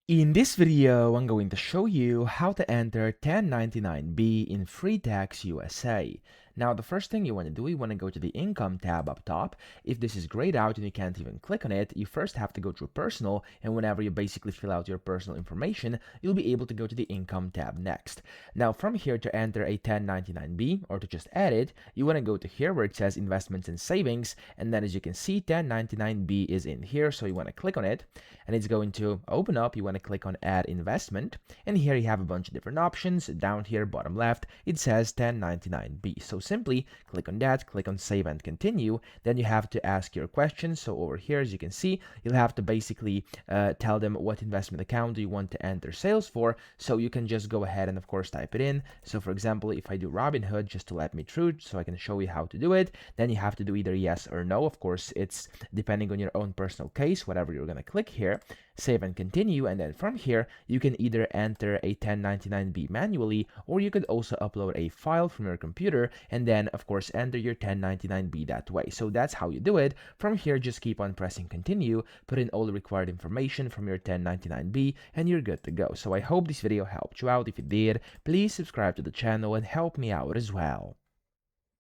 In this video, I'm going to show you how to enter 1099-B in FreeTaxUSA. Now, the first thing you want to do, you want to go to the Income tab up top. If this is grayed out and you can't even click on it, you first have to go through Personal, and whenever you basically fill out your personal information, you'll be able to go to the Income tab next. Now, from here to enter a 1099-B, or to just add it, you want to go to here where it says Investments and Savings, and then as you can see, 1099-B is in here, so you want to click on it, and it's going to open up. You want to click on Add Investment, and here you have a bunch of different options. Down here, bottom left, it says 1099-B. So simply click on that, click on Save and Continue. Then you have to ask your questions. So over here, as you can see, you'll have to basically tell them what investment account do you want to enter sales for. So you can just go ahead and of course type it in. So for example, if I do Robinhood, just to let me through so I can show you how to do it, then you have to do either yes or no. Of course, it's depending on your own personal case, whatever you're going to click here. Save and Continue, and then from here you can either enter a 1099-B manually, or you could also upload a file from your computer and then of course enter your 1099-B that way. So that's how you do it. From here, just keep on pressing continue, put in all the required information from your 1099-B, and you're good to go. So I hope this video helped you out. If it did, please subscribe to the channel and help me out as well.